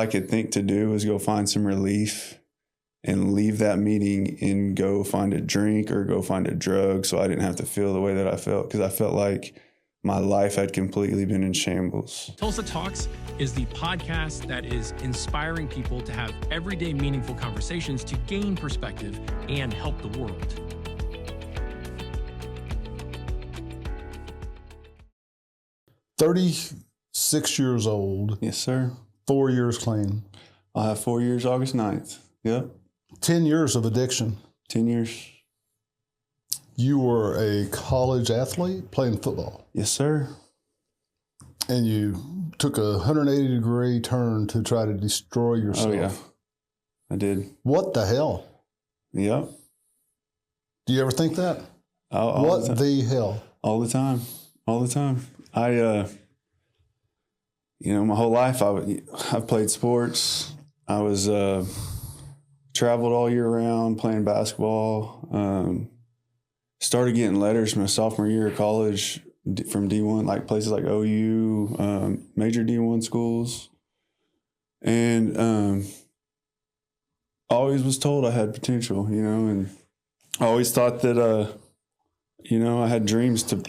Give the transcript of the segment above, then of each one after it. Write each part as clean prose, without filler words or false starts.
I could think to do was go find some relief and leave that meeting and go find a drink or go find a drug so I didn't have to feel the way that I felt, because I felt like my life had completely been in shambles. Tulsa Talks is the podcast that is inspiring people to have everyday meaningful conversations to gain perspective and help the world. "36 years old. Yes, sir. 4 years clean. I'll have 4 years August 9th. Yep. 10 years of addiction. 10 years. You were a college athlete playing football. Yes, sir. And you took a 180-degree turn to try to destroy yourself. Oh, yeah. I did. What the hell? Yep. Do you ever think that? All What the hell? All the time. All the time. My whole life I've played sports. I was traveled all year round playing basketball. Started getting letters my sophomore year of college from D1, like places like OU, major D1 schools. And always was told I had potential, and I always thought that, I had dreams to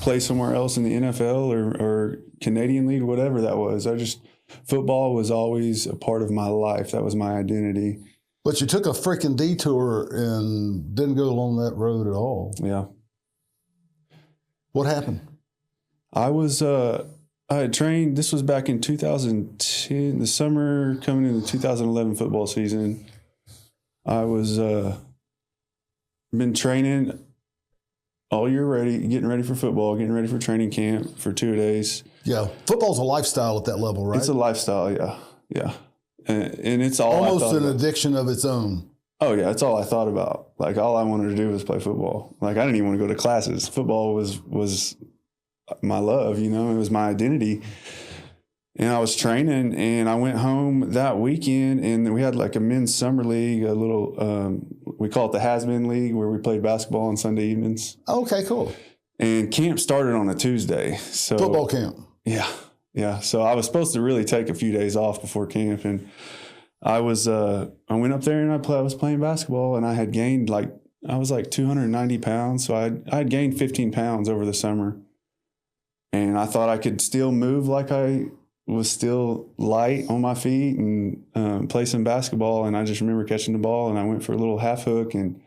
play somewhere else in the NFL or Canadian League, whatever that was. Football was always a part of my life. That was my identity. But you took a freaking detour and didn't go along that road at all. Yeah. What happened? I had trained, this was back in 2010, the summer coming into the 2011 football season. I was, been training all year getting ready for football, getting ready for training camp for 2 days. Yeah. Football's a lifestyle at that level, right? It's a lifestyle. Yeah. Yeah. And it's all almost an addiction of its own. Oh yeah. It's all I thought about. Like all I wanted to do was play football. Like I didn't even want to go to classes. Football was my love, it was my identity. And I was training and I went home that weekend and we had like a men's summer league, a little, we call it the Has-Been League, where we played basketball on Sunday evenings. Okay, cool. And camp started on a Tuesday. So football camp. Yeah. Yeah. So I was supposed to really take a few days off before camp. And I went up there and I was playing basketball and I had gained I was like 290 pounds. So I had gained 15 pounds over the summer. And I thought I could still move like I was still light on my feet and play some basketball. And I just remember catching the ball and I went for a little half hook and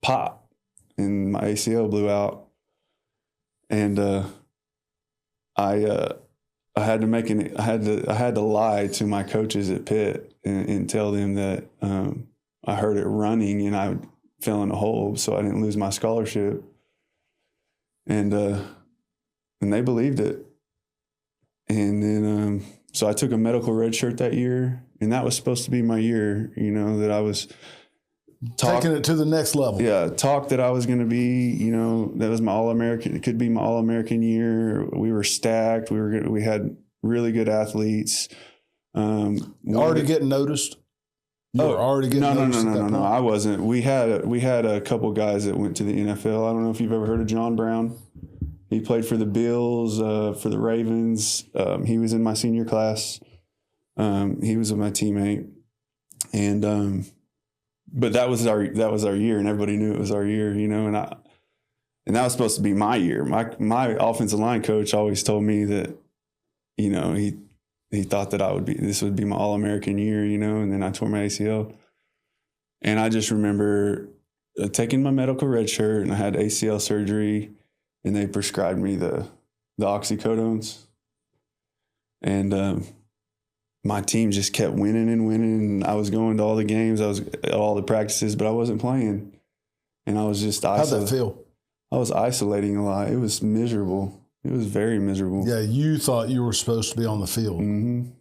pop, and my ACL blew out. And I had to lie to my coaches at Pitt and tell them that I heard it running and I fell in a hole, so I didn't lose my scholarship. And they believed it. And then, so I took a medical red shirt that year, and that was supposed to be my year, that I was taking it to the next level. Yeah. Talk that I was going to be, that was my All-American. It could be my All-American year. We were stacked. We had really good athletes. Already getting noticed? You were already getting noticed? No. I wasn't. We had a couple guys that went to the NFL. I don't know if you've ever heard of John Brown. He played for the Bills, for the Ravens. He was in my senior class. He was my teammate, and but that was our year, and everybody knew it was our year, and that was supposed to be my year. My offensive line coach always told me that, he thought that this would be my All-American year, and then I tore my ACL, and I just remember taking my medical red shirt, and I had ACL surgery. And they prescribed me the Oxycodones. And my team just kept winning and winning. I was going to all the games. I was at all the practices, but I wasn't playing. And I was just isolated. How'd that feel? I was isolating a lot. It was miserable. It was very miserable. Yeah, you thought you were supposed to be on the field. Mm-hmm.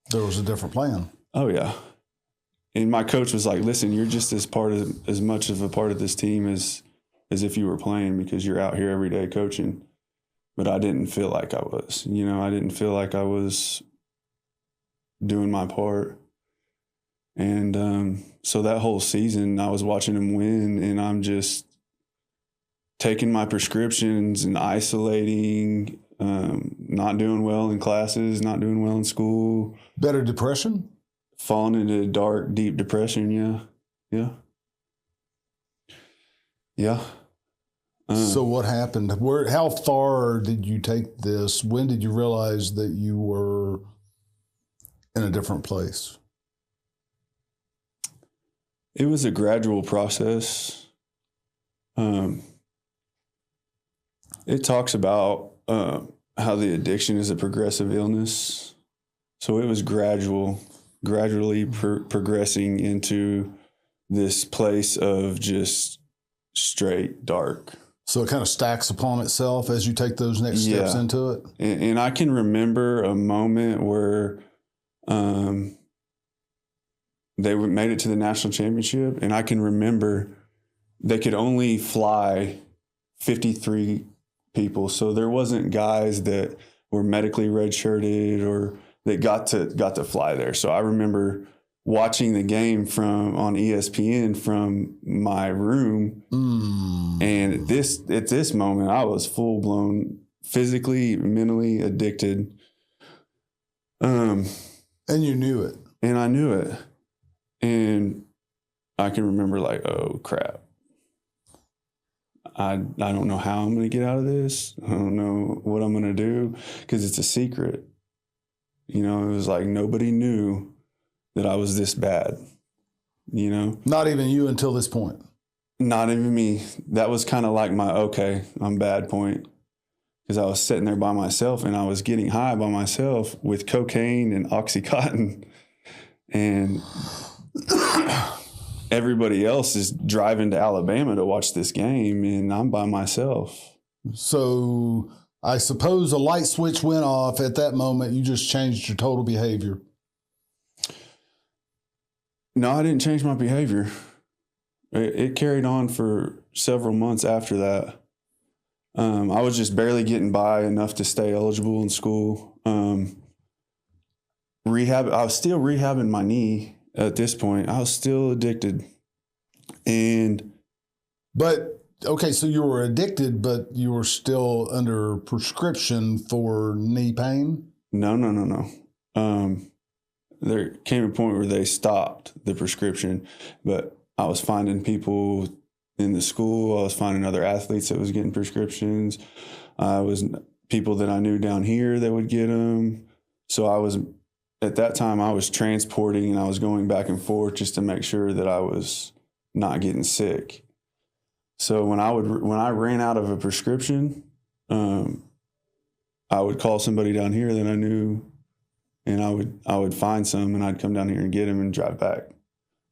There was a different plan. Oh, yeah. And my coach was like, listen, you're just as much of a part of this team as if you were playing, because you're out here every day coaching. But I didn't feel like I was, I didn't feel like I was doing my part. And so that whole season I was watching them win, and I'm just taking my prescriptions and isolating, not doing well in classes, not doing well in school. Better depression? Falling into dark, deep depression. Yeah. So what happened? How far did you take this? When did you realize that you were in a different place? It was a gradual process. It talks about how the addiction is a progressive illness. So it was gradually progressing into this place of just straight dark. So it kind of stacks upon itself as you take those next steps into it? And I can remember a moment where they made it to the national championship, and I can remember they could only fly 53 people. So there wasn't guys that were medically redshirted or that got to fly there. So I remember watching the game on ESPN from my room. And at this moment, I was full blown physically, mentally addicted. And you knew it. And I knew it. And I can remember like, oh crap. I don't know how I'm going to get out of this. I don't know what I'm going to do because it's a secret. You know, it was like nobody knew that I was this bad, you know? Not even you until this point. Not even me. That was kind of like my, okay, I'm bad point. Because I was sitting there by myself and I was getting high by myself with cocaine and Oxycodone. And everybody else is driving to Alabama to watch this game and I'm by myself. So I suppose a light switch went off at that moment. You just changed your total behavior. No, I didn't change my behavior. It carried on for several months after that. I was just barely getting by enough to stay eligible in school. I was still rehabbing my knee at this point. I was still addicted. But okay, so you were addicted, but you were still under prescription for knee pain? No. There came a point where they stopped the prescription, but I was finding people in the school. I was finding other athletes that was getting prescriptions. I was people that I knew down here that would get them. So at that time, I was transporting and I was going back and forth just to make sure that I was not getting sick. So when I ran out of a prescription, I would call somebody down here that I knew, and I would find some, and I'd come down here and get them and drive back.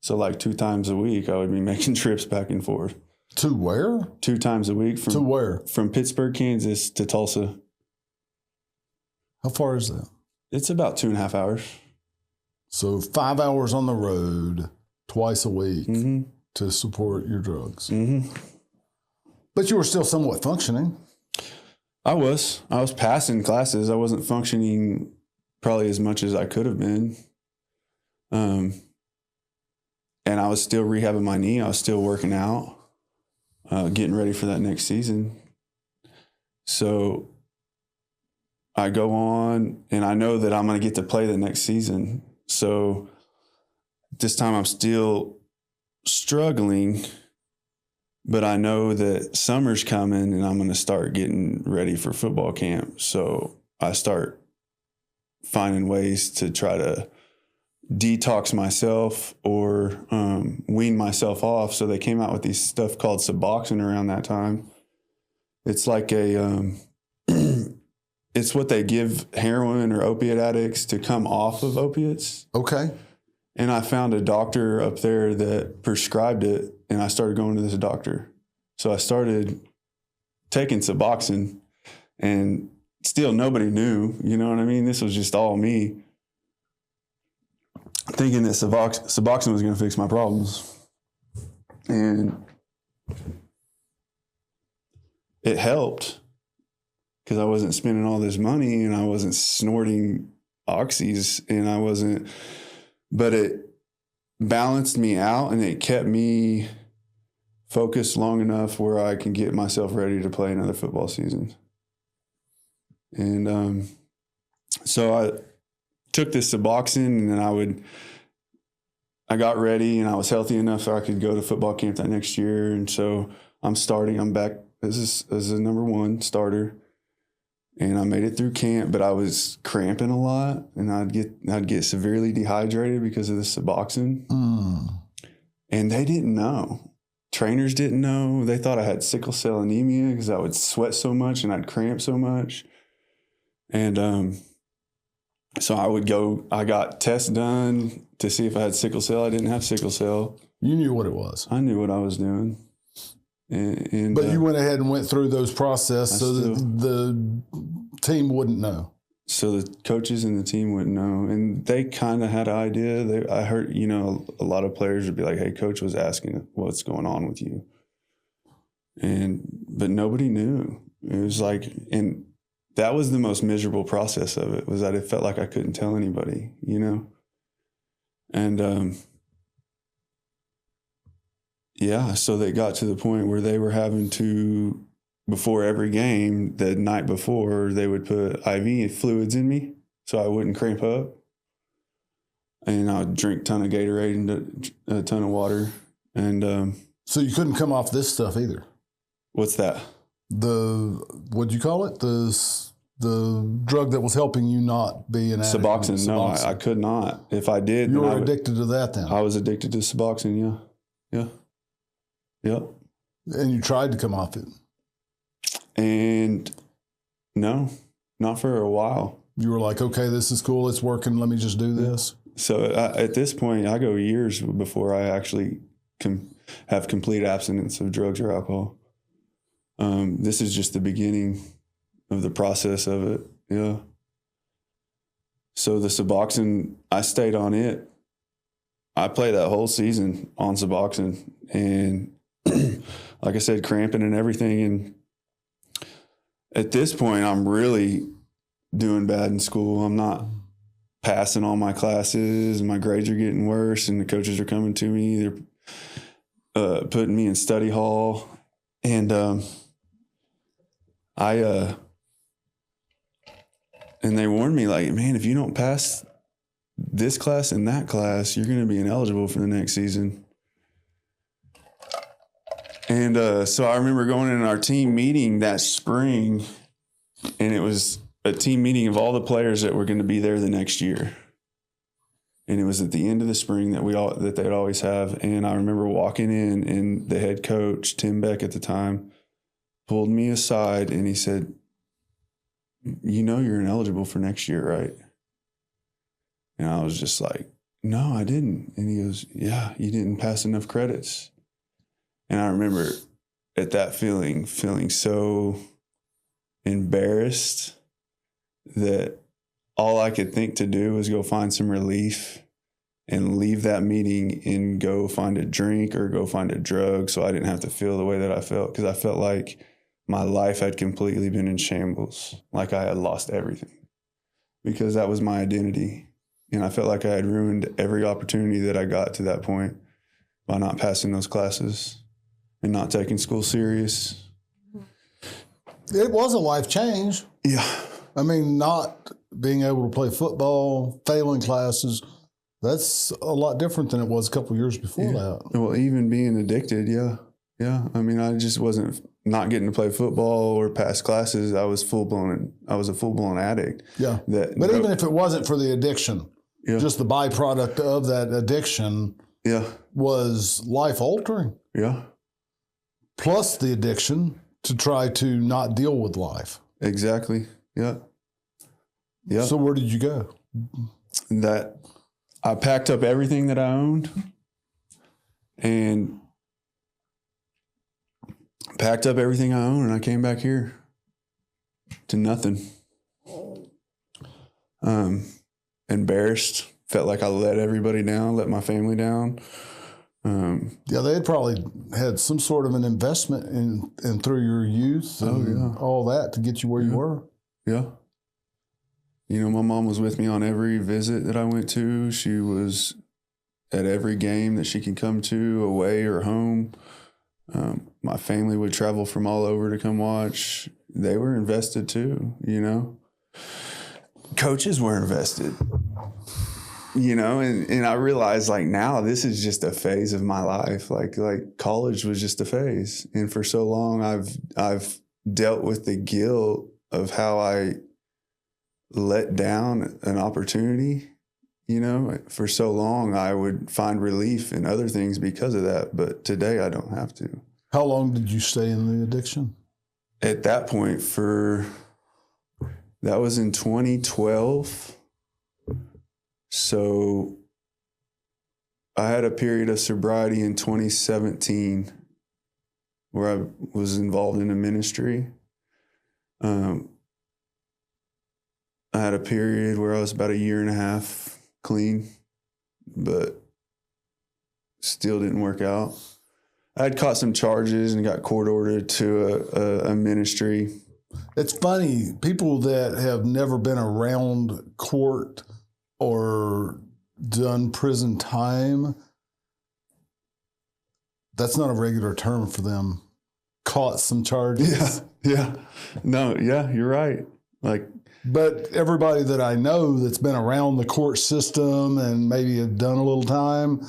So like 2 times a week, I would be making trips back and forth. To where? 2 times a week. To where? From Pittsburgh, Kansas to Tulsa. How far is that? It's about 2.5 hours. So 5 hours on the road twice a week to support your drugs. But you were still somewhat functioning. I was passing classes. I wasn't functioning probably as much as I could have been. And I was still rehabbing my knee. I was still working out, getting ready for that next season. So I go on and I know that I'm going to get to play the next season. So this time I'm still struggling, but I know that summer's coming and I'm going to start getting ready for football camp. So I start finding ways to try to detox myself or wean myself off. So they came out with these stuff called Suboxone around that time. It's like it's what they give heroin or opiate addicts to come off of opiates. Okay. And I found a doctor up there that prescribed it, and I started going to this doctor. So I started taking Suboxone, and still nobody knew, you know what I mean? This was just all me thinking that Suboxone was going to fix my problems. And it helped because I wasn't spending all this money and I wasn't snorting oxys but it balanced me out and it kept me focused long enough where I can get myself ready to play another football season. And so I took this Suboxone, and then I got ready, and I was healthy enough so I could go to football camp that next year. And so I'm back as a number one starter. And I made it through camp, but I was cramping a lot, and I'd get severely dehydrated because of the Suboxone. And they didn't know. Trainers didn't know. They thought I had sickle cell anemia because I would sweat so much and I'd cramp so much. And so I got tests done to see if I had sickle cell. I didn't have sickle cell. You knew what it was. I knew what I was doing. But you went ahead and went through those processes so that the team wouldn't know. So the coaches and the team wouldn't know. And they kind of had an idea. I heard, a lot of players would be like, hey, coach was asking what's going on with you. But nobody knew. It was like, and that was the most miserable process of it, was that it felt like I couldn't tell anybody, And yeah, so they got to the point where they were having to, before every game, the night before, they would put IV fluids in me so I wouldn't cramp up. And I would drink a ton of Gatorade and a ton of water. And so you couldn't come off this stuff either. What's that? What'd you call it? The drug that was helping you not be an addict. Suboxone. No, I could not. If I did, you were addicted to that then. I was addicted to Suboxone. Yeah. Yep. And you tried to come off it. And no, not for a while. You were like, okay, this is cool. It's working. Let me just do this. So at this point, I go years before I actually have complete abstinence of drugs or alcohol. This is just the beginning of the process of it. Yeah. So the Suboxone, I stayed on it. I played that whole season on Suboxone, and like I said, cramping and everything. And at this point, I'm really doing bad in school. I'm not passing all my classes, and my grades are getting worse, and the coaches are coming to me. They're putting me in study hall. And and they warned me, like, man, if you don't pass this class and that class, you're going to be ineligible for the next season. And so I remember going in our team meeting that spring, and it was a team meeting of all the players that were going to be there the next year. And it was at the end of the spring that they'd always have. And I remember walking in, and the head coach, Tim Beck at the time, pulled me aside, and he said, you're ineligible for next year, right? And I was just like, no, I didn't. And he goes, yeah, you didn't pass enough credits. And I remember at that feeling so embarrassed that all I could think to do was go find some relief and leave that meeting and go find a drink or go find a drug so I didn't have to feel the way that I felt, because I felt like my life had completely been in shambles, like I had lost everything, because that was my identity. And I felt like I had ruined every opportunity that I got to that point by not passing those classes and not taking school serious. It was a life change. Yeah. I mean, not being able to play football, failing classes, that's a lot different than it was a couple of years before that. Well, even being addicted, yeah. I mean, I just wasn't not getting to play football or pass classes. I was a full-blown addict. Yeah. But even if it wasn't for the addiction, just the byproduct of that addiction was life-altering. Yeah. Plus the addiction to try to not deal with life. Exactly. Yeah. Yeah. So where did you go? That I packed up everything that I owned and packed up everything I own, and I came back here to nothing. Embarrassed, felt like I let everybody down, let my family down. They had probably had some sort of an investment in through your youth and all that to get you where you were. Yeah. My mom was with me on every visit that I went to. She was at every game that she could come to, away or home. My family would travel from all over to come watch. They were invested too, you know. Coaches were invested, you know, and I realized like now this is just a phase of my life. Like college was just a phase. And for so long I've dealt with the guilt of how I let down an opportunity. You know, for so long I would find relief in other things because of that. But today I don't have to. How long did you stay in the addiction? At that point that was in 2012. So I had a period of sobriety in 2017 where I was involved in a ministry. I had a period where I was about 1.5 years clean, but still didn't work out. I had caught some charges and got court ordered to a ministry. It's funny, people that have never been around court or done prison time, that's not a regular term for them. Caught some charges. Yeah. No, yeah, you're right. But everybody that I know that's been around the court system and maybe have done a little time,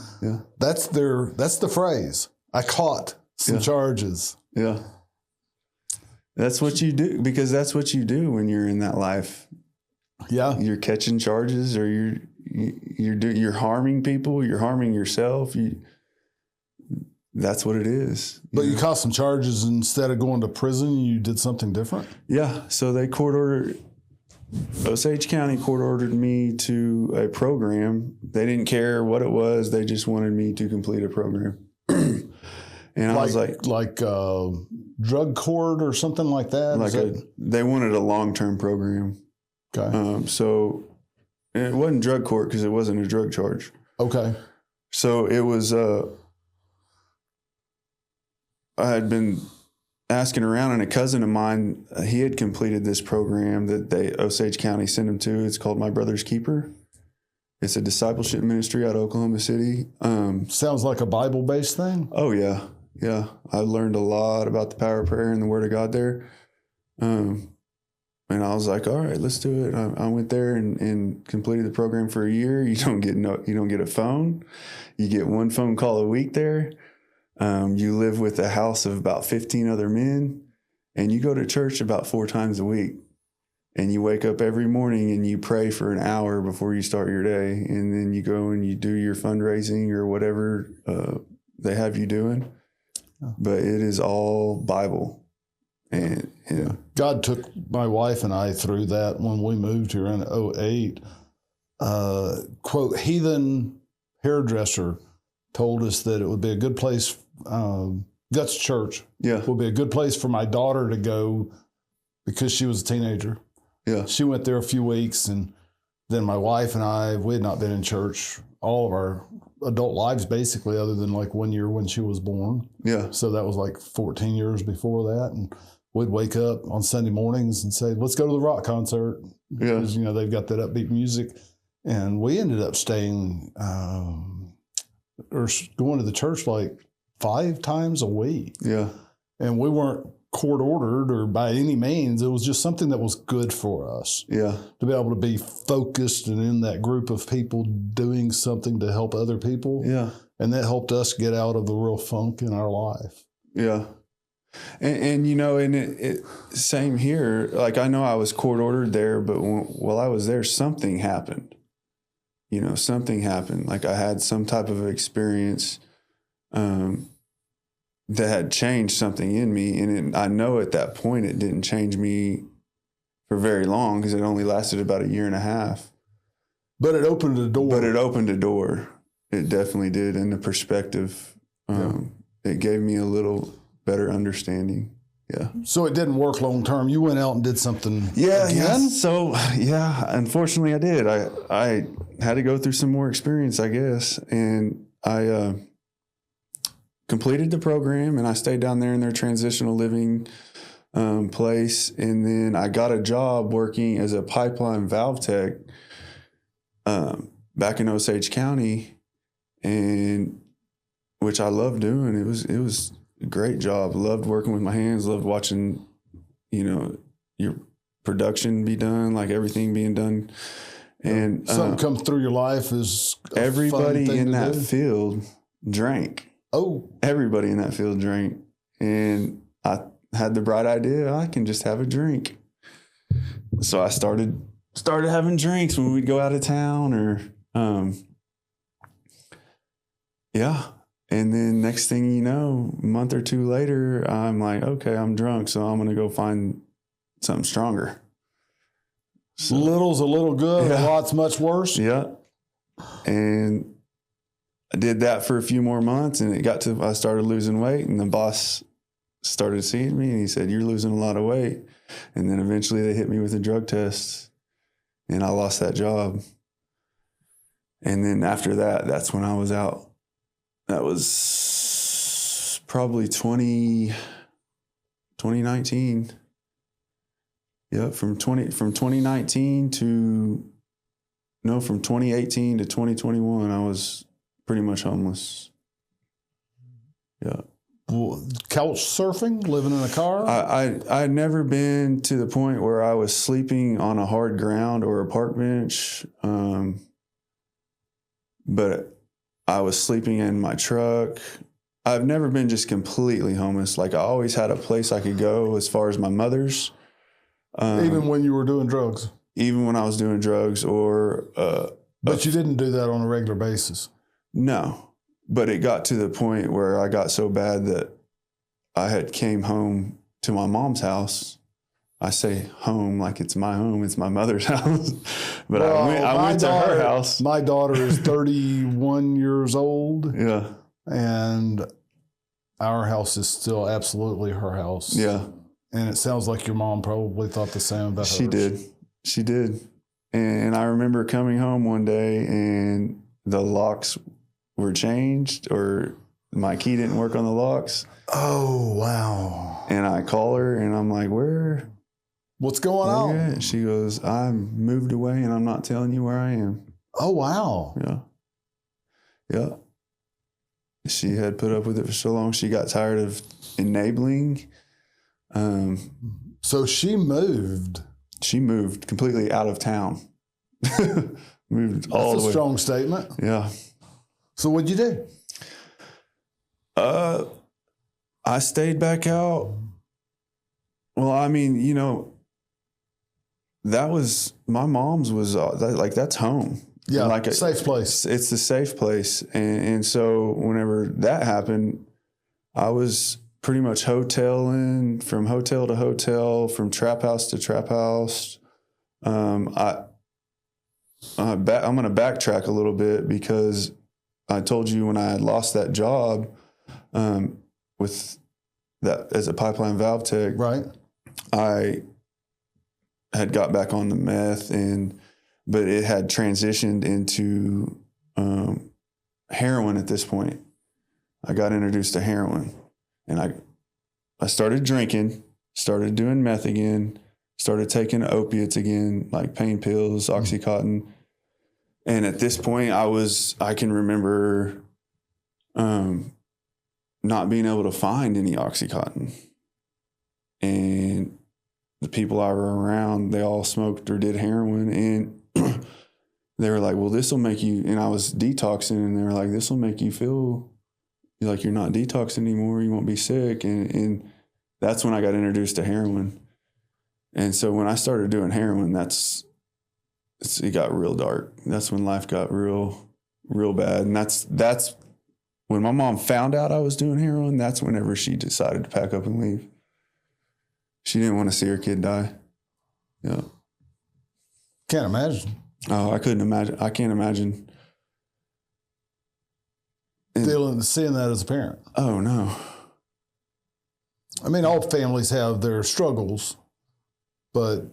that's the phrase. I caught some charges. Yeah. That's what you do, because that's what you do when you're in that life. Yeah. You're catching charges, or you're harming people, you're harming yourself. That's what it is. But you caught some charges. Instead of going to prison, you did something different? Yeah. So they Osage County court ordered me to a program. They didn't care what it was. They just wanted me to complete a program. And I was like drug court or something like that? They wanted a long-term program. Okay. So it wasn't drug court because it wasn't a drug charge. Okay. So it was, I had been asking around, and a cousin of mine, he had completed this program that Osage County sent him to. It's called My Brother's Keeper. It's a discipleship ministry out of Oklahoma City. Sounds like a Bible-based thing. Oh, yeah. Yeah. I learned a lot about the power of prayer and the Word of God there. And I was like, all right, let's do it. I went there and completed the program for a year. You don't get a phone. You get one phone call a week there. You live with a house of about 15 other men, and you go to church about 4 times a week. And you wake up every morning and you pray for an hour before you start your day. And then you go and you do your fundraising or whatever they have you doing. But it is all Bible. And God took my wife and I through that when we moved here in 2008. Quote, heathen hairdresser told us that it would be a good place, that's church. Yeah. Would be a good place for my daughter to go because she was a teenager. Yeah. She went there a few weeks, and then my wife and we had not been in church all of our adult lives, basically, other than like 1 year when she was born. Yeah. So that was like 14 years before that. And we'd wake up on Sunday mornings and say, let's go to the rock concert. Yeah. Because, they've got that upbeat music. And we ended up staying or going to the church like 5 times a week. Yeah. And we weren't court ordered or by any means. It was just something that was good for us. Yeah. To be able to be focused and in that group of people doing something to help other people. Yeah. And that helped us get out of the real funk in our life. Yeah. And it same here. Like, I know I was court ordered there, but while I was there, something happened. Something happened. Like, I had some type of experience that had changed something in me. And I know at that point it didn't change me for very long because it only lasted about 1.5 years. But it opened a door. It definitely did. And the perspective, it gave me a little better understanding. Yeah. So it didn't work long term. You went out and did something again? Yeah. So, unfortunately I did. I had to go through some more experience, I guess. And I completed the program, and I stayed down there in their transitional living place. And then I got a job working as a pipeline valve tech back in Osage County, and which I loved doing. It great job. Loved working with my hands. Loved watching, your production be done, like everything being done. And something comes through your life is everybody in that field drank. Oh, everybody in that field drank, and I had the bright idea I can just have a drink. So I started having drinks when we'd go out of town, or And then next thing you know, a month or two later, I'm like, okay, I'm drunk, so I'm gonna go find something stronger. So, little's a little good, a lot's much worse. Yeah. And I did that for a few more months, and I started losing weight, and the boss started seeing me, and he said, "You're losing a lot of weight." And then eventually they hit me with a drug test, and I lost that job. And then after that, that's when I was out. That was probably 2019. Yeah, from 2018 to 2021, I was pretty much homeless. Yeah. Well, couch surfing, living in a car? I'd never been to the point where I was sleeping on a hard ground or a park bench, but I was sleeping in my truck. I've never been just completely homeless. Like, I always had a place I could go as far as my mother's. Even when you were doing drugs? Even when I was doing drugs, or... but you didn't do that on a regular basis? No. But it got to the point where I got so bad that I had came home to my mom's house. I say home like it's my home. It's my mother's house. But I went to her house. My daughter is 31 years old. Yeah. And our house is still absolutely her house. Yeah. And it sounds like your mom probably thought the same about hers. She did. And I remember coming home one day and the locks were changed, or my key didn't work on the locks. Oh, wow. And I call her and I'm like, what's going on? She goes, I moved away and I'm not telling you where I am. Oh, wow. Yeah. Yeah. She had put up with it for so long. She got tired of enabling. So she moved. She moved completely out of town. Moved all the way. That's a strong statement. Yeah. So what'd you do? I stayed back out. Well, I mean, that was, my mom's was that's home. Yeah, like a safe place. It's the safe place. And so whenever that happened, I was pretty much hoteling from hotel to hotel, from trap house to trap house. I'm going to backtrack a little bit, because I told you when I had lost that job with that as a pipeline valve tech, right? I had got back on the meth, but it had transitioned into heroin at this point. I got introduced to heroin, and I started drinking, started doing meth again, started taking opiates again, like pain pills, Oxycodone. And at this point, I can remember not being able to find any Oxycodone. And the people I were around, they all smoked or did heroin. And they were like, well, this will make you, and I was detoxing, and they were like, this will make you feel like you're not detoxing anymore. You won't be sick. And that's when I got introduced to heroin. And so when I started doing heroin, it got real dark. That's when life got real bad. And that's when my mom found out I was doing heroin. That's whenever she decided to pack up and leave. She didn't want to see her kid die. Yeah. Can't imagine. Oh, I couldn't imagine. I can't imagine. Seeing that as a parent. Oh, no. I mean, all families have their struggles, but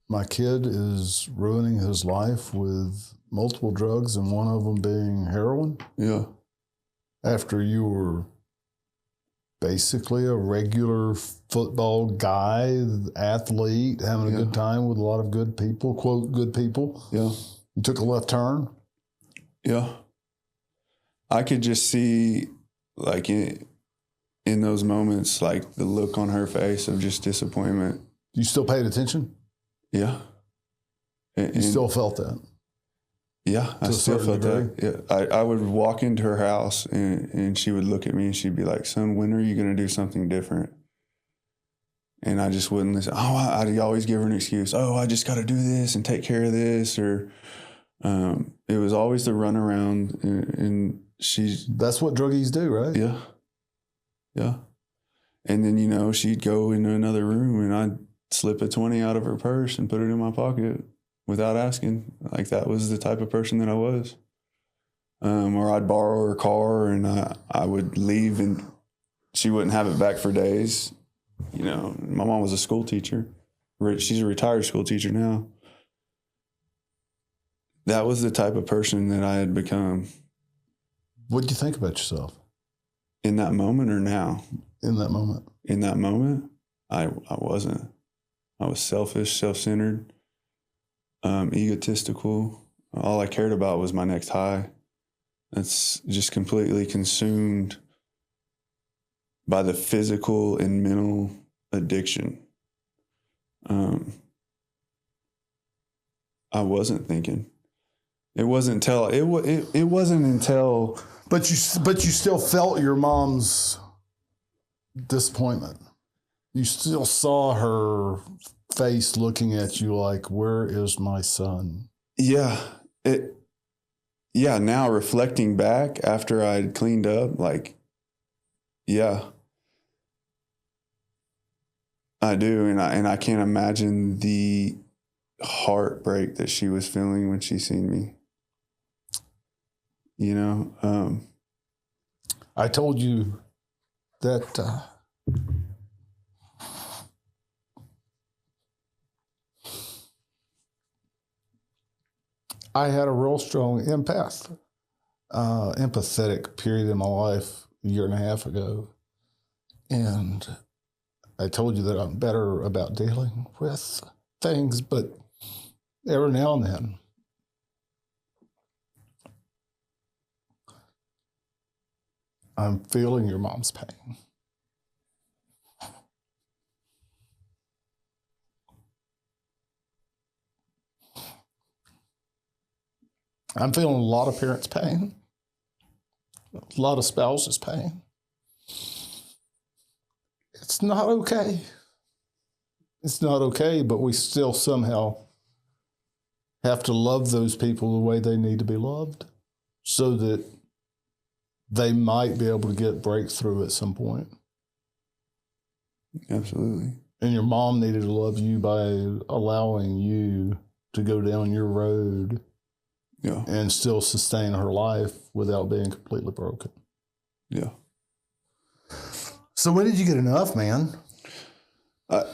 my kid is ruining his life with multiple drugs, and one of them being heroin. Yeah. After you were basically a regular football guy, athlete, having a good time with a lot of good people, quote, good people. Yeah. You took a left turn. Yeah. I could just see, like, in those moments, like the look on her face of just disappointment. You still paid attention? Yeah. You still felt that? Yeah, I still felt that. Yeah, I would walk into her house and she would look at me and she'd be like, "Son, when are you going to do something different?" And I just wouldn't listen. I'd always give her an excuse. Oh, I just got to do this and take care of this. Or it was always the run around. And she's... That's what druggies do, right? Yeah. Yeah. And then, you know, she'd go into another room and I'd slip a 20 out of her purse and put it in my pocket without asking. Like, that was the type of person that I was. Or I'd borrow her car and I would leave and she wouldn't have it back for days. You know, my mom was a school teacher. She's a retired school teacher now. That was the type of person that I had become. What did you think about yourself? In that moment or now? In that moment. In that moment, I wasn't. I was selfish, self-centered, egotistical. All I cared about was my next high. That's just completely consumed by the physical and mental addiction. I wasn't thinking. It wasn't until it wasn't until. But you still felt your mom's disappointment. You still saw her face looking at you like, "Where is my son?" Yeah, now reflecting back after I'd cleaned up, like, yeah, I do, and I can't imagine the heartbreak that she was feeling when she seen me. You know, I told you that I had a real strong empathetic period in my life a year and a half ago. And I told you that I'm better about dealing with things, but every now and then, I'm feeling your mom's pain. I'm feeling a lot of parents' pain, a lot of spouses' pain. It's not okay. It's not okay, but we still somehow have to love those people the way they need to be loved so that they might be able to get breakthrough at some point. Absolutely. And your mom needed to love you by allowing you to go down your road. Yeah. And still sustain her life without being completely broken. Yeah. So when did you get enough, man? I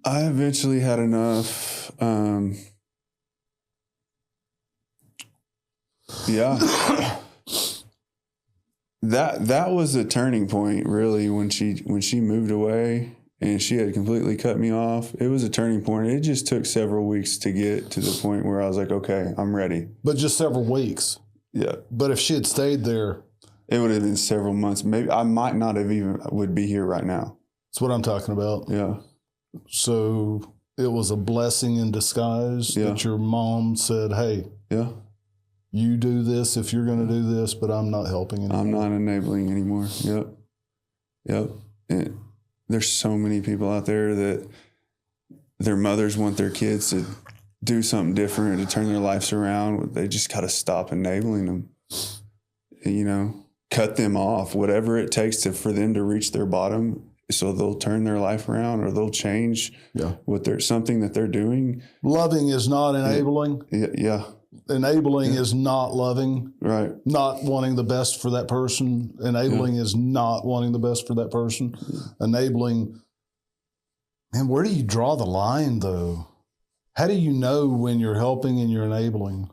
eventually had enough. Yeah. That was a turning point, really, when she moved away and she had completely cut me off. It was a turning point. It just took several weeks to get to the point where I was like, okay, I'm ready. But just several weeks. Yeah. But if she had stayed there, it would have been several months. Maybe I might not have even would be here right now. That's what I'm talking about. Yeah. So it was a blessing in disguise that your mom said, "Hey, you do this if you're going to do this, but I'm not helping anymore. I'm not enabling anymore." Yep. And there's so many people out there that their mothers want their kids to do something different, to turn their lives around. They just got to stop enabling them. You know, cut them off, whatever it takes for them to reach their bottom, so they'll turn their life around or they'll change something that they're doing. Loving is not enabling. Yeah. Enabling is not loving. Right. Not wanting the best for that person. Enabling is not wanting the best for that person. Enabling. Man, where do you draw the line, though? How do you know when you're helping and you're enabling?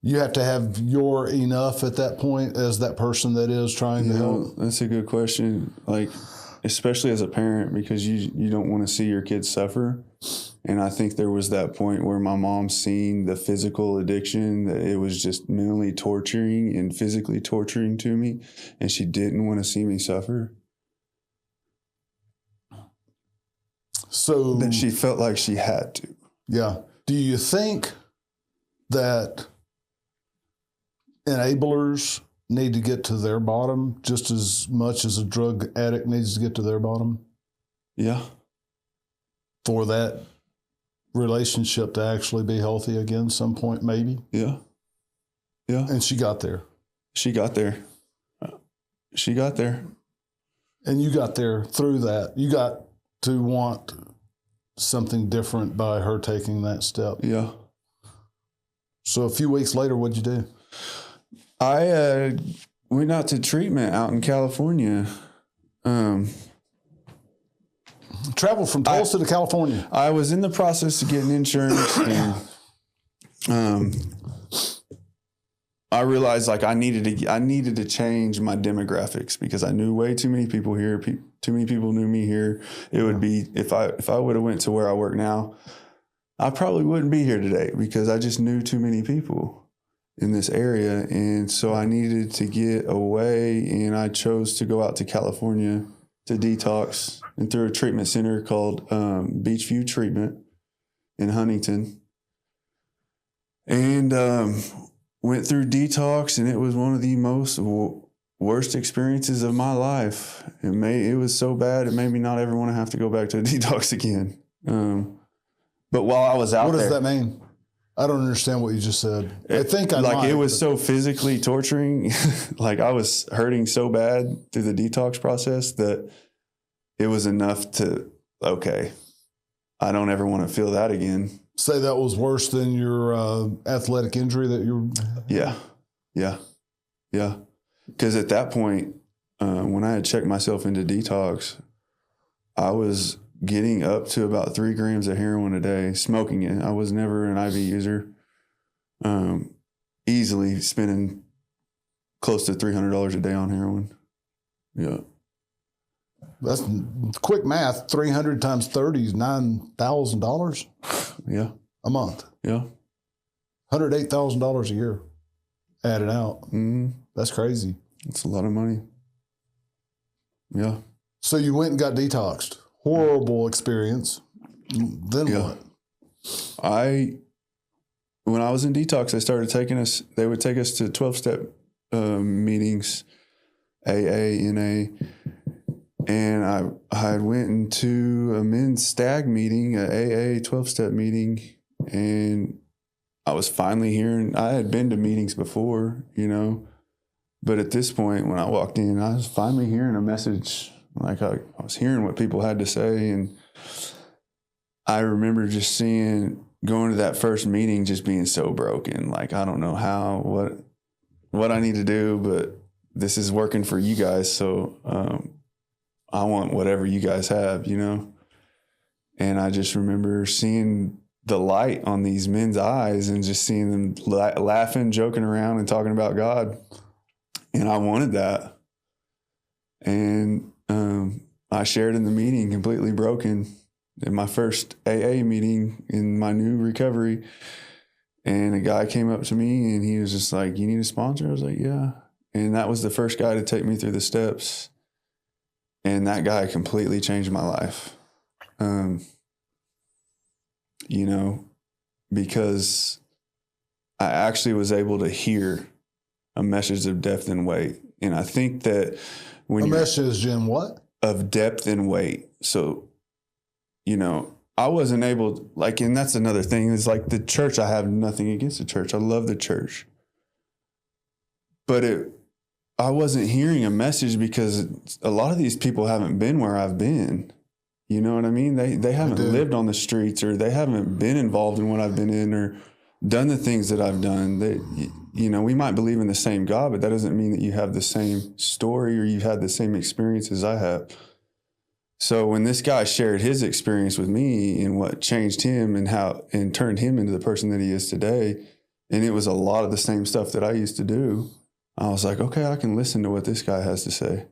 You have to have your enough at that point as that person that is trying to help. That's a good question. Like, especially as a parent, because you don't want to see your kids suffer. And I think there was that point where my mom seen the physical addiction, that it was just mentally torturing and physically torturing to me, and she didn't want to see me suffer. So That she felt like she had to. yeah. Do you think that enablers need to get to their bottom just as much as a drug addict needs to get to their bottom Yeah. for that relationship to actually be healthy again some point, maybe? Yeah. Yeah. And she got there. She got there. She got there. And you got there through that. You got to want something different by her taking that step. Yeah. So a few weeks later, what'd you do? I went out to treatment out in California. Travel from Tulsa to California. I was in the process of getting insurance, and I realized like I needed to change my demographics because I knew way too many people here. Too many people knew me here. It would be if I would have went to where I work now, I probably wouldn't be here today because I just knew too many people in this area, and so I needed to get away, and I chose to go out to California to detox and through a treatment center called Beachview Treatment in Huntington, and went through detox, and it was one of the most worst experiences of my life. It was so bad it made me not ever want to have to go back to a detox again. But while I was out there, what does that mean? I don't understand what you just said. I think I like might, it was so physically torturing. Like I was hurting so bad through the detox process that it was enough to, okay, I don't ever want to feel that again. Say that was worse than your athletic injury that you were... Yeah. Because at that point, when I had checked myself into detox, I was getting up to about 3 grams of heroin a day, smoking it. I was never an IV user. Easily spending close to $300 a day on heroin. Yeah. That's quick math. 300 times 30 is $9,000 Yeah. a month. Yeah. $108,000 a year added out. Mm-hmm. That's crazy. It's a lot of money. Yeah. So you went and got detoxed. Horrible experience. Then Yeah. what? When I was in detox, they would take us to 12-step meetings, AA, NA, and I went into a men's stag meeting, a AA 12-step meeting, and I was finally hearing, I had been to meetings before, but at this point, when I walked in, I was finally hearing a message. Like I was hearing what people had to say, and I remember just going to that first meeting, just being so broken. Like, I don't know what I need to do, but this is working for you guys. So, I want whatever you guys have, And I just remember seeing the light on these men's eyes and just seeing them laughing, joking around and talking about God. And I wanted that. And, I shared in the meeting completely broken in my first AA meeting in my new recovery. And a guy came up to me and he was just like, "You need a sponsor?" I was like, "Yeah." And that was the first guy to take me through the steps. And that guy completely changed my life. Because I actually was able to hear a message of depth and weight. And I think that when a message in what? Of depth and weight. So, I wasn't able, and that's another thing, is like the church, I have nothing against the church. I love the church. But I wasn't hearing a message because a lot of these people haven't been where I've been. You know what I mean? They haven't lived on the streets, or they haven't been involved in what I've been in, or done the things that I've done. We might believe in the same God, but that doesn't mean that you have the same story or you've had the same experience as I have. So when this guy shared his experience with me and what changed him and turned him into the person that he is today, and it was a lot of the same stuff that I used to do, I was like, okay, I can listen to what this guy has to say.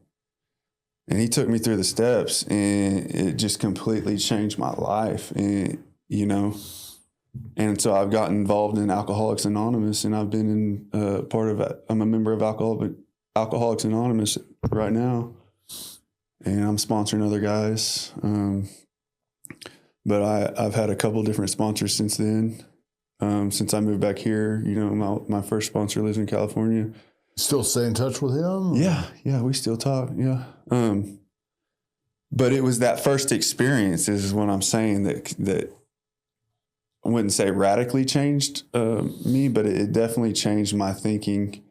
And he took me through the steps, and it just completely changed my life. And, and so I've gotten involved in Alcoholics Anonymous, and I've been in I'm a member of Alcoholics Anonymous right now, and I'm sponsoring other guys. But I've had a couple different sponsors since then. Since I moved back here, my first sponsor lives in California. Still stay in touch with him? Yeah, we still talk. Yeah. But it was that first experience is what I'm saying that I wouldn't say radically changed me, but it definitely changed my thinking.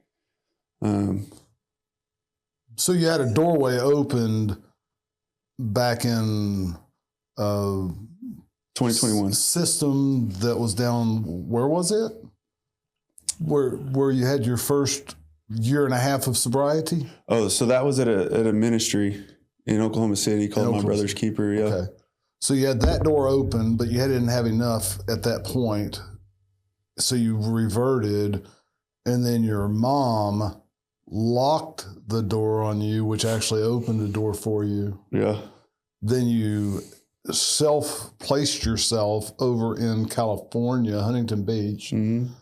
So you had a doorway opened back in 2021 system that was down. Where was it? Where you had your first year and a half of sobriety? Oh, so that was at a ministry in Oklahoma City called My Brother's Keeper. Yeah. Okay. So you had that door open, but you didn't have enough at that point. So you reverted, and then your mom locked the door on you, which actually opened the door for you. Yeah. Then you self-placed yourself over in California, Huntington Beach, Mm-hmm.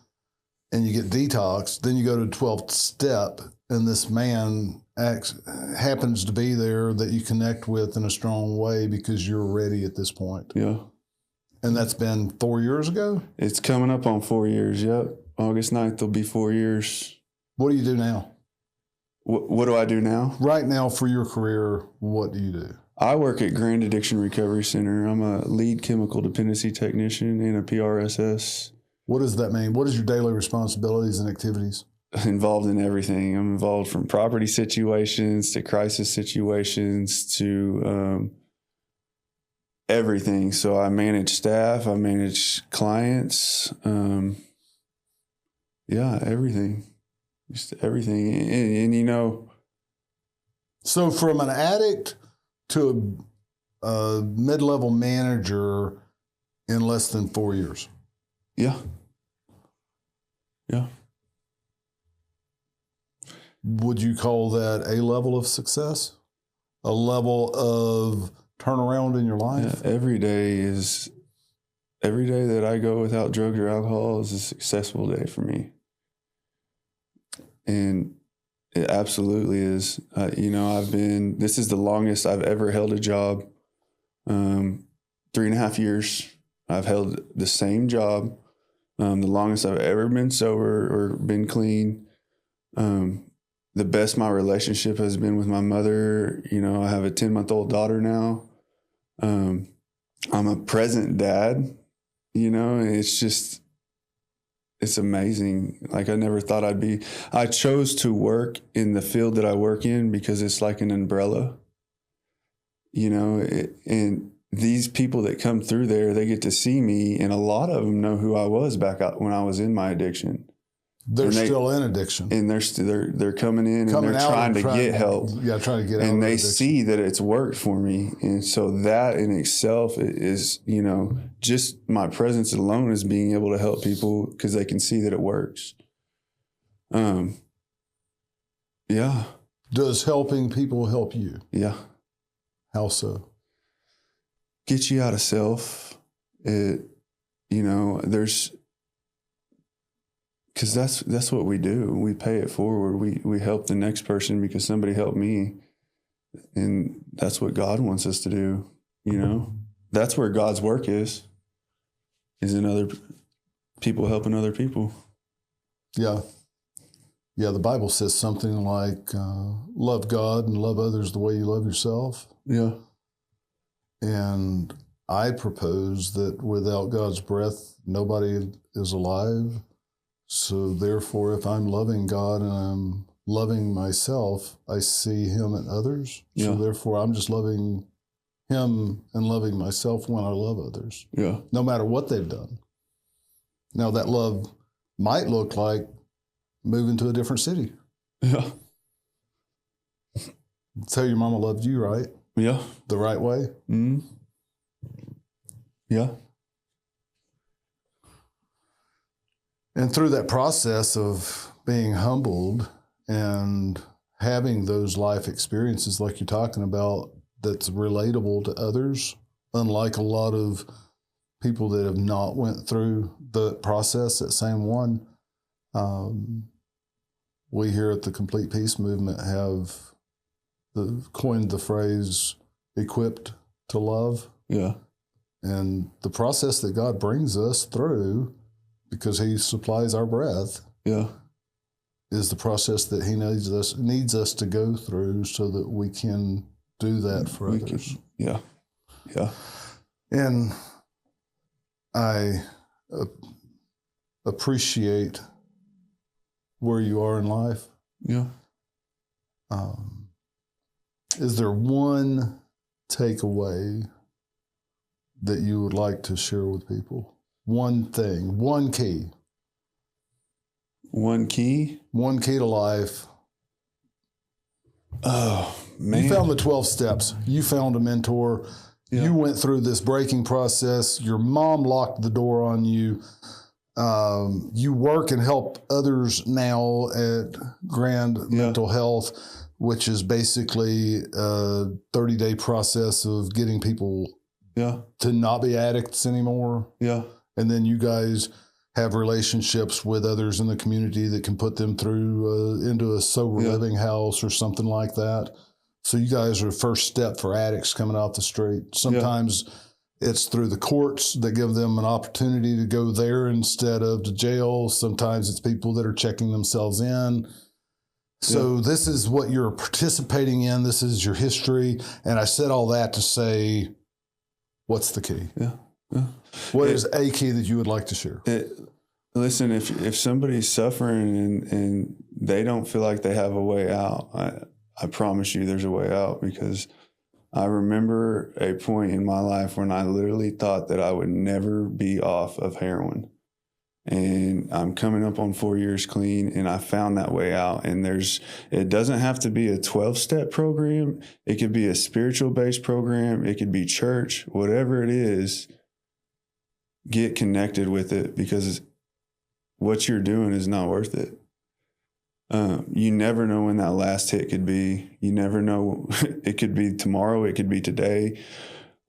and you get detoxed. Then you go to 12th step, and this man happens to be there that you connect with in a strong way because you're ready at this point. Yeah. And that's been 4 years ago? It's coming up on 4 years. Yep. August 9th will be 4 years. What do you do now? What do I do now? Right now for your career, what do you do? I work at Grand Addiction Recovery Center. I'm a lead chemical dependency technician and a PRSS. What does that mean? What is your daily responsibilities and activities? Involved in everything. I'm involved from property situations to crisis situations to everything. So I manage staff, I manage clients. Everything. Just everything. And So from an addict to a mid-level manager in less than 4 years. Yeah. Yeah. Would you call that a level of success? A level of turnaround in your life? Yeah, every day that I go without drugs or alcohol is a successful day for me. And it absolutely is. This is the longest I've ever held a job. 3.5 years. I've held the same job. The longest I've ever been sober or been clean. The best my relationship has been with my mother. I have a 10-month-old daughter now. I'm a present dad, and it's amazing. Like I never thought I chose to work in the field that I work in because it's like an umbrella, and these people that come through there, they get to see me, and a lot of them know who I was back when I was in my addiction. They're still in addiction, and they're coming in and they're trying to get help. Yeah, trying to get out. And they see that it's worked for me, and so that in itself is, just my presence alone is being able to help people because they can see that it works. Yeah. Does helping people help you? Yeah. How so? Get you out of self. Because that's what we do. We pay it forward. We help the next person because somebody helped me. And that's what God wants us to do, That's where God's work is in other people helping other people. Yeah. Yeah, the Bible says something like, love God and love others the way you love yourself. Yeah. And I propose that without God's breath, nobody is alive. So therefore, if I'm loving God and I'm loving myself, I see Him in others. Yeah. So therefore, I'm just loving Him and loving myself when I love others. Yeah. No matter what they've done. Now, that love might look like moving to a different city. Yeah. Tell your mama loved you, right? Yeah. The right way? Mm-hmm. Yeah. And through that process of being humbled and having those life experiences like you're talking about that's relatable to others, unlike a lot of people that have not went through the process, that same one. We here at the Complete Peace Movement have coined the phrase equipped to love. Yeah. And the process that God brings us through, because he supplies our breath, Yeah. is the process that he needs us to go through so that we can do that for others. Yeah. Yeah. And I appreciate where you are in life. Yeah. Is there one takeaway that you would like to share with people? One thing, one key. One key? One key to life. Oh, man. You found the 12 steps. You found a mentor. Yeah. You went through this breaking process. Your mom locked the door on you. You work and help others now at Grand Mental Health, which is basically a 30-day process of getting people to not be addicts anymore. Yeah. And then you guys have relationships with others in the community that can put them through into a sober living house or something like that. So you guys are the first step for addicts coming out the street. Sometimes it's through the courts that give them an opportunity to go there instead of to jail. Sometimes it's people that are checking themselves in. So this is what you're participating in. This is your history. And I said all that to say, what's the key? What is a key that you would like to share? Listen, if somebody's suffering and they don't feel like they have a way out, I promise you there's a way out, because I remember a point in my life when I literally thought that I would never be off of heroin. And I'm coming up on 4 years clean, and I found that way out. And it doesn't have to be a 12-step program. It could be a spiritual-based program. It could be church, whatever it is. Get connected with it, because what you're doing is not worth it. You never know when that last hit could be. You never know. It could be tomorrow. It could be today.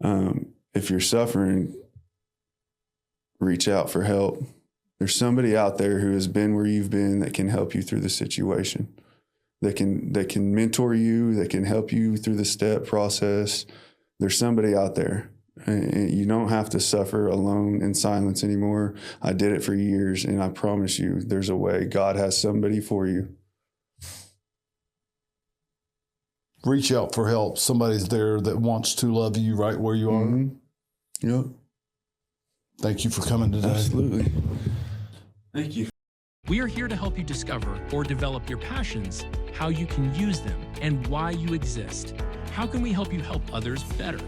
If you're suffering, reach out for help. There's somebody out there who has been where you've been that can help you through the situation. That can mentor you, that can help you through the step process. There's somebody out there. And you don't have to suffer alone in silence anymore. I did it for years, and I promise you there's a way. God has somebody for you. Reach out for help. Somebody's there that wants to love you right where you are. Mm-hmm. Yep. Thank you for coming today. Absolutely. Thank you. We are here to help you discover or develop your passions, how you can use them, and why you exist. How can we help you help others better?